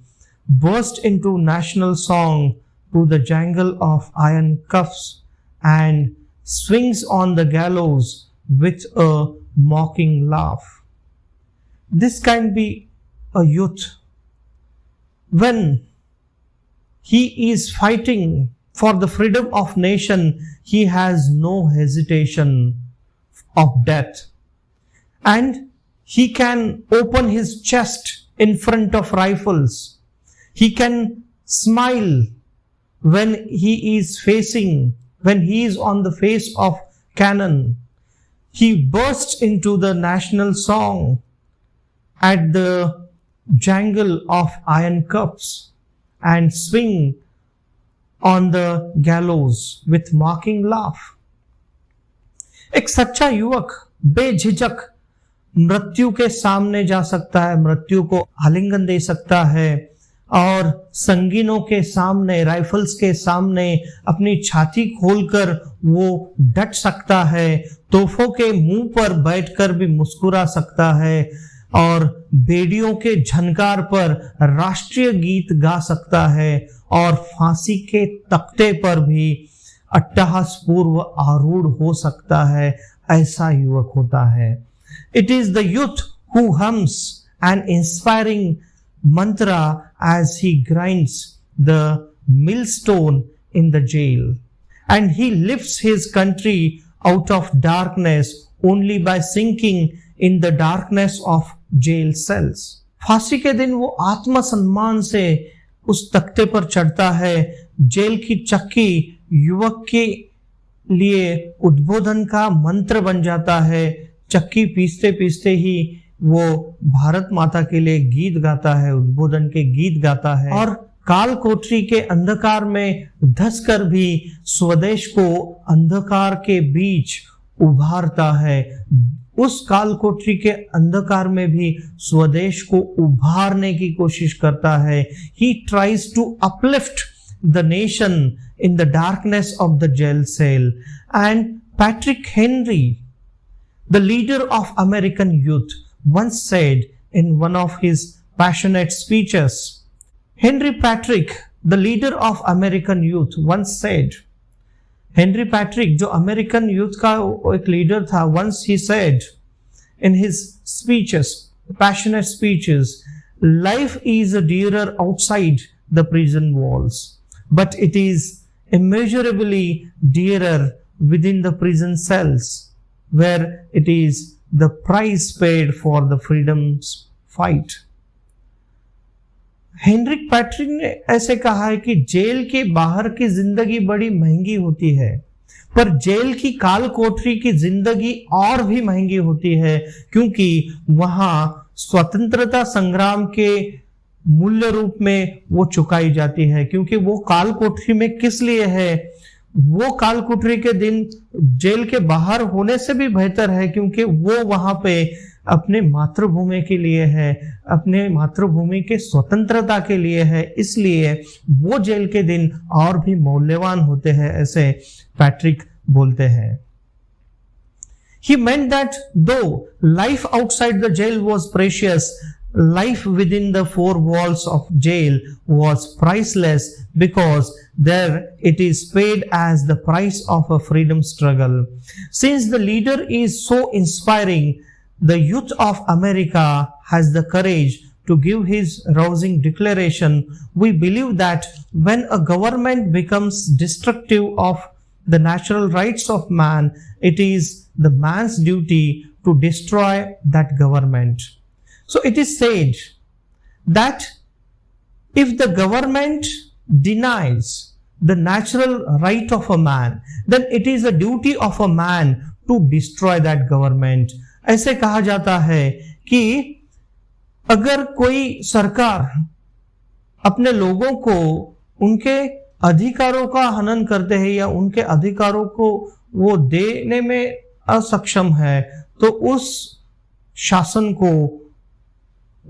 bursts into national song to the jangle of iron cuffs, and swings on the gallows with a mocking laugh. This can be a youth when he is fighting for the freedom of nation. He has no hesitation of death, and he can open his chest in front of rifles. He can smile when he is on the face of cannon. He bursts into the national song at the jangle of iron cuffs and swing on the gallows with mocking laugh. एक सच्चा युवक बेझिझक मृत्यु के सामने जा सकता है, मृत्यु को आलिंगन दे सकता है, और संगीनों के सामने, राइफल्स के सामने अपनी छाती खोलकर वो डट सकता है, तोपों के मुंह पर बैठकर भी मुस्कुरा सकता है, और बेड़ियों के झनकार पर राष्ट्रीय गीत गा सकता है, और फांसी के तख्ते पर भी अट्टहास पूर्व आरूढ़ हो सकता है. ऐसा युवक होता है. It is the youth who hums an inspiring mantra as he grinds the millstone in the jail, and he lifts his country out of darkness only by sinking in the darkness of jail cells. फांसी के दिन वो आत्मसम्मान से उस तख्ते पर चढ़ता है. जेल की चक्की युवक के लिए उद्बोधन का मंत्र बन जाता है. चक्की पीसते पीसते ही वो भारत माता के लिए गीत गाता है, उद्बोधन के गीत गाता है, और काल कोठरी के अंधकार में धंसकर भी स्वदेश को अंधकार के बीच उभारता है. उस काल कोठरी के अंधकार में भी स्वदेश को उभारने की कोशिश करता है. He tries to uplift the nation in the darkness of the jail cell. And Patrick Henry, the leader of American youth, once said in one of his passionate speeches, Henry Patrick, the leader of American youth, once said, Henry Patrick, जो American youth का एक leader था, once he said in his speeches, passionate speeches, life is dearer outside the prison walls, but it is immeasurably dearer within the prison cells, where it is the price paid for the freedom's fight. Henrik Patrick ने ऐसे कहा है कि jail के बाहर की जिंदगी बड़ी महंगी होती है, पर जेल की काल कोठरी की जिंदगी और भी महंगी होती है, क्योंकि वहां स्वतंत्रता संग्राम के मूल्य रूप में वो चुकाई जाती है. क्योंकि वो काल कोठरी में किस लिए है, वो काल कोठरी के दिन जेल के बाहर होने से भी बेहतर है, क्योंकि वो वहां पे अपने मातृभूमि के लिए है, अपने मातृभूमि के स्वतंत्रता के लिए है, इसलिए वो जेल के दिन और भी मूल्यवान होते हैं, ऐसे पैट्रिक बोलते हैं। He meant that though life outside the jail was precious, life within the four walls of jail was priceless, because there it is paid as the price of a freedom struggle. Since the leader is so inspiring, the youth of America has the courage to give his rousing declaration. We believe that when a government becomes destructive of the natural rights of man, it is the man's duty to destroy that government. So it is said that if the government denies the natural right of a man, then it is a duty of a man to destroy that government. ऐसे कहा जाता है कि अगर कोई सरकार अपने लोगों को उनके अधिकारों का हनन करते हैं या उनके अधिकारों को वो देने में असक्षम है, तो उस शासन को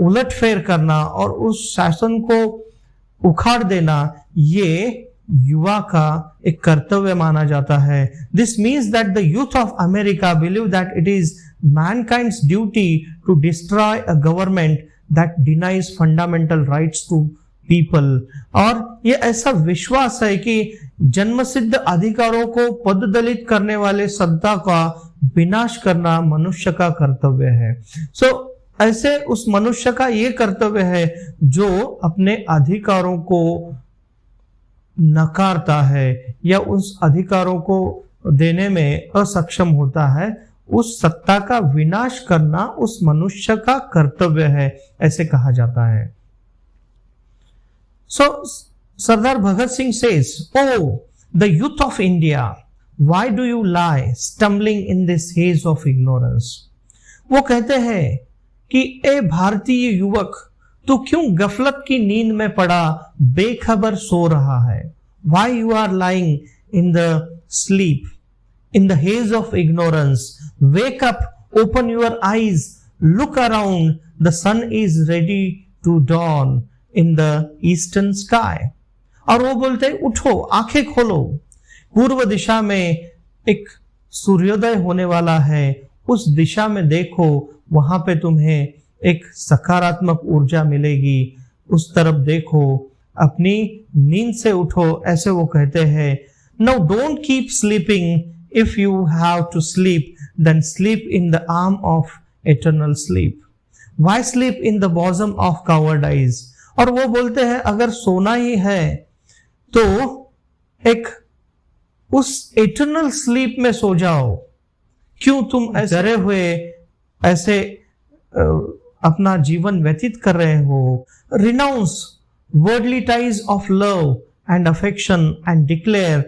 उलटफेर करना और उस शासन को उखाड़ देना ये युवा का एक कर्तव्य माना जाता है। This means that the youth of America believe that it is mankind's duty to destroy a government that denies fundamental rights to people. और ये ऐसा विश्वास है कि जन्मसिद्ध अधिकारों को पददलित करने वाले सत्ता का विनाश करना मनुष्य का कर्तव्य है। ऐसे उस मनुष्य का ये कर्तव्य है जो अपने अधिकारों को नकारता है या उस अधिकारों को देने में असक्षम होता है, उस सत्ता का विनाश करना उस मनुष्य का कर्तव्य है, ऐसे कहा जाता है। So Sardar Bhagat Singh says, "Oh, the youth of India, why do you lie stumbling in this haze of ignorance?" वो कहते हैं कि ए भारतीय युवक, तू क्यों गफलत की नींद में पड़ा बेखबर सो रहा है? Why you are lying in the sleep, in the haze of ignorance? Wake up, open your eyes, look around. The sun is ready to dawn in the eastern sky. और वो बोलते हैं उठो, आंखें खोलो, पूर्व दिशा में एक सूर्योदय होने वाला है, उस दिशा में देखो, वहां पे तुम्हें एक सकारात्मक ऊर्जा मिलेगी, उस तरफ देखो, अपनी नींद से उठो, ऐसे वो कहते हैं। Now don't keep sleeping. If you have to sleep, then sleep in the arm of eternal sleep. Why sleep in the bosom of cowardice? और वो बोलते हैं अगर सोना ही है तो एक उस इटर्नल स्लीप में सो जाओ, क्यों तुम डरे हुए ऐसे अपना जीवन व्यतीत कर रहे हो? Renounce worldly ties of love and affection and declare,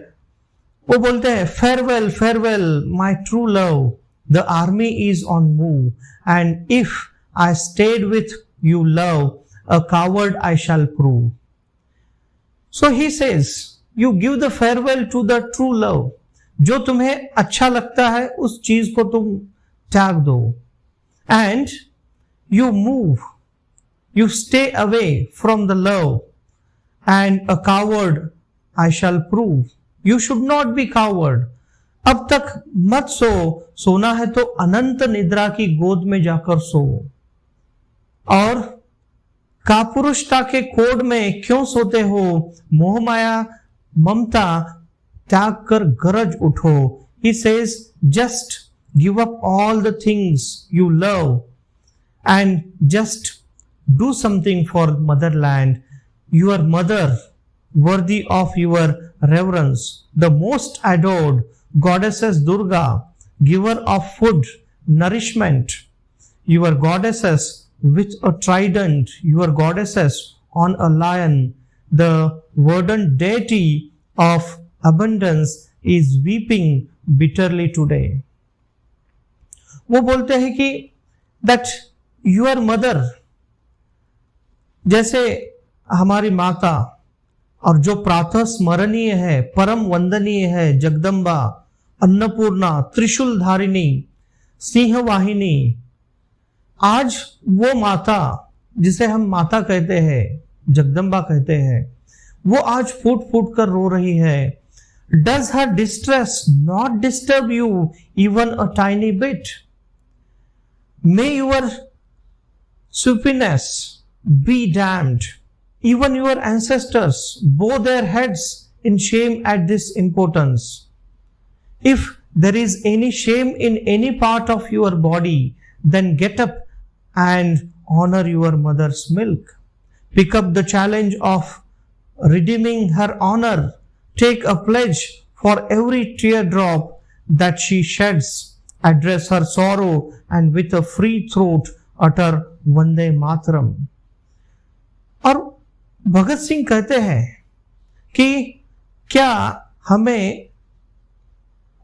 वो बोलते हैं farewell, farewell my true love, the army is on move, and if I stayed with you love, a coward I shall prove. So he says, you give the farewell to the true love. जो तुम्हें अच्छा लगता है उस चीज को तुम त्याग दो, and you move, you stay away from the love, and a coward I shall prove. You should not be coward. अब तक मत सो, सोना है तो अनंत निद्रा की गोद में जाकर सो। और कापुरुषता के कोड में क्यों सोते हो? मोह माया ममता त्याग कर गरज उठो। He says, just give up all the things you love and just do something for motherland, your mother, worthy of your reverence, the most adored goddesses Durga, giver of food, nourishment, your goddesses with a trident, your goddesses on a lion, the verdant deity of abundance is weeping bitterly today. वो बोलते हैं कि that your mother, जैसे हमारी माता और जो प्रातः स्मरणीय है, परम वंदनीय है, जगदम्बा, अन्नपूर्णा, त्रिशूल धारिणी, सिंह वाहिनी, आज वो माता जिसे हम माता कहते हैं, जगदम्बा कहते हैं, वो आज फूट फूट कर रो रही है. Does her distress not disturb you even a tiny bit? May your supiness be damned. Even your ancestors bow their heads in shame at this impotence. If there is any shame in any part of your body, then get up and honor your mother's milk. Pick up the challenge of redeeming her honor. Take a pledge for every teardrop that she sheds. Address her sorrow and with a free throat utter Vande Mataram. और भगत सिंह कहते हैं कि क्या हमें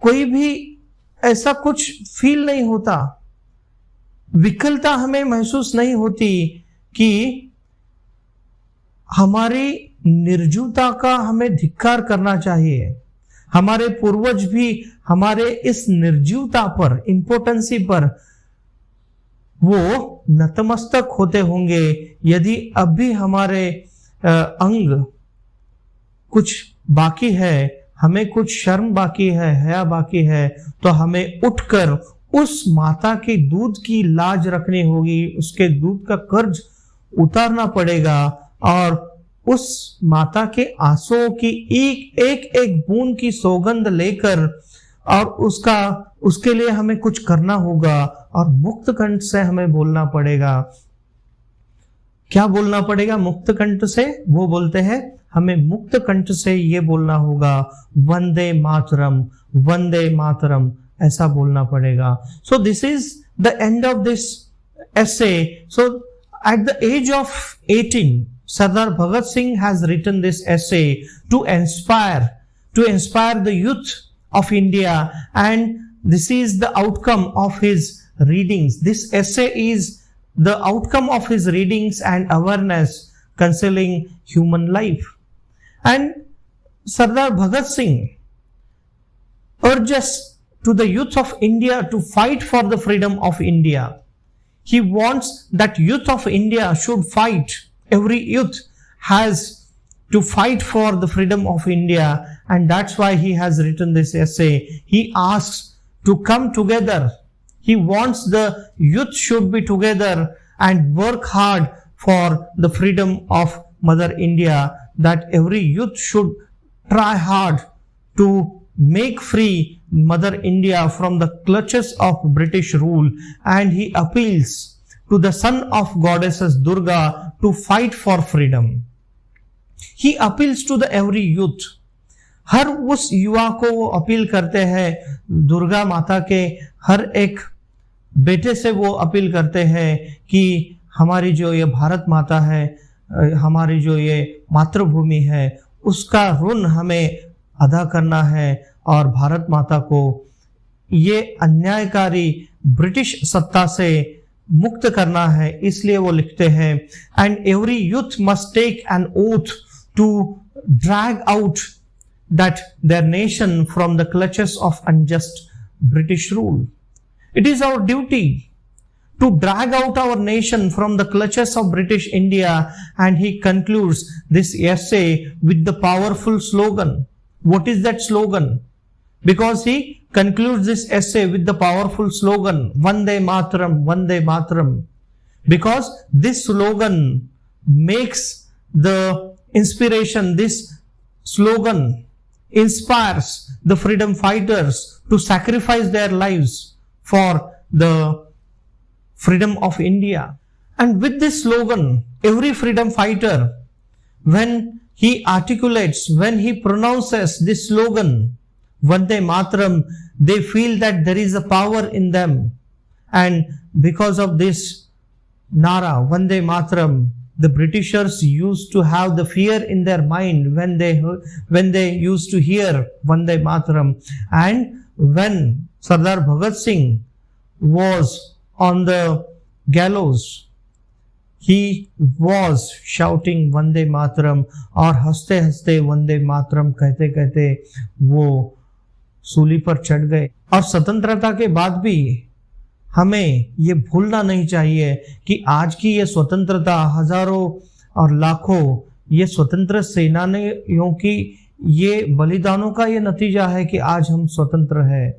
कोई भी ऐसा कुछ फील नहीं होता, विकलता हमें महसूस नहीं होती कि हमारी निर्जीवता का हमें धिक्कार करना चाहिए. हमारे पूर्वज भी हमारे इस निर्जीवता पर, इंपोर्टेंसी पर वो नतमस्तक होते होंगे यदि अब भी हमारे अंग कुछ बाकी है, हमें कुछ शर्म बाकी है, हया बाकी है, तो हमें उठकर उस माता के दूध की लाज रखनी होगी, उसके दूध का कर्ज उतारना पड़ेगा और उस माता के आंसुओं की एक बूंद की सौगंध लेकर और उसके लिए हमें कुछ करना होगा और मुक्त कंठ से हमें बोलना पड़ेगा. क्या बोलना पड़ेगा मुक्त कंठ से? वो बोलते हैं हमें मुक्त कंठ से ये बोलना होगा, वंदे मातरम, वंदे मातरम, ऐसा बोलना पड़ेगा. So this is the end of this essay. So at the age of 18, Sardar Bhagat Singh has written this essay to inspire the youth of India, and this is the outcome of his readings. This essay is the outcome of his readings and awareness concerning human life. And Sardar Bhagat Singh urges to the youth of India to fight for the freedom of India. He wants that youth of India should fight. Every youth has to fight for the freedom of India, and that's why he has written this essay. He asks to come together. He wants the youth should be together and work hard for the freedom of Mother India, that every youth should try hard to make free Mother India from the clutches of British rule, and he appeals to the son of goddesses Durga to fight for freedom. He appeals to the every youth. हर उस युवा को वो appeal करते हैं, दुर्गा माता के हर एक बेटे से वो अपील करते हैं कि हमारी जो ये भारत माता है, हमारी जो ये मातृभूमि है, उसका ऋण हमें अदा करना है और भारत माता को ये अन्यायकारी ब्रिटिश सत्ता से मुक्त करना है. इसलिए वो लिखते हैं, and every youth must take an oath to drag out that their nation from the clutches of unjust British rule. It is our duty to drag out our nation from the clutches of British India, and he concludes this essay with the powerful slogan. What is that slogan? Because he concludes this essay with the powerful slogan, Vande Mataram, Vande Mataram. Because this slogan makes the inspiration, this slogan inspires the freedom fighters to sacrifice their lives for the freedom of India. And with this slogan, every freedom fighter, when he articulates, when he pronounces this slogan, Vande Mataram, they feel that there is a power in them. And because of this Nara, Vande Mataram, the Britishers used to have the fear in their mind when they used to hear Vande Mataram. And when Sardar Bhagat Singh was on the gallows, he was shouting Vande Mataram, और हंसते हंसते वंदे मातरम कहते कहते वो सूली पर चढ़ गए. और स्वतंत्रता के बाद भी हमें ये भूलना नहीं चाहिए कि आज की ये स्वतंत्रता हजारों और लाखों ये स्वतंत्र सेनानियों की ये बलिदानों का ये नतीजा है कि आज हम स्वतंत्र हैं।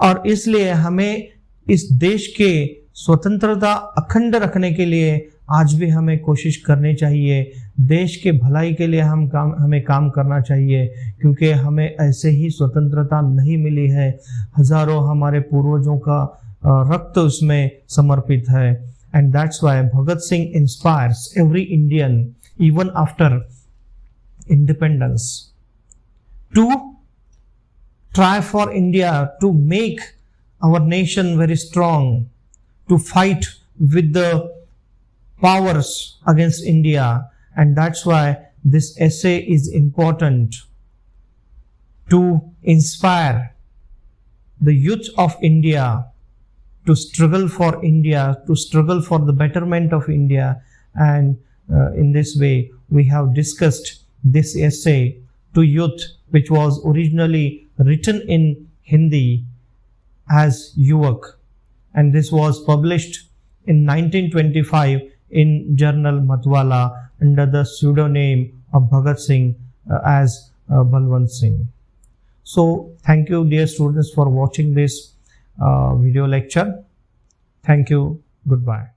और इसलिए हमें इस देश के स्वतंत्रता अखंड रखने के लिए आज भी हमें कोशिश करनी चाहिए। देश के भलाई के लिए हमें काम करना चाहिए, क्योंकि हमें ऐसे ही स्वतंत्रता नहीं मिली है। हजारों हमारे पूर्वजों का रक्त उसमें समर्पित है। And that's why Bhagat Singh inspires every Indian even after independence to try for India, to make our nation very strong, to fight with the powers against India. And that's why this essay is important, to inspire the youth of India to struggle for India, to struggle for the betterment of India. And in this way we have discussed this essay to youth, which was originally written in Hindi as Yuvak, and this was published in 1925 in journal Matwala under the pseudonym of Bhagat Singh as Balwant Singh. So thank you dear students for watching this video lecture. Thank you. Goodbye.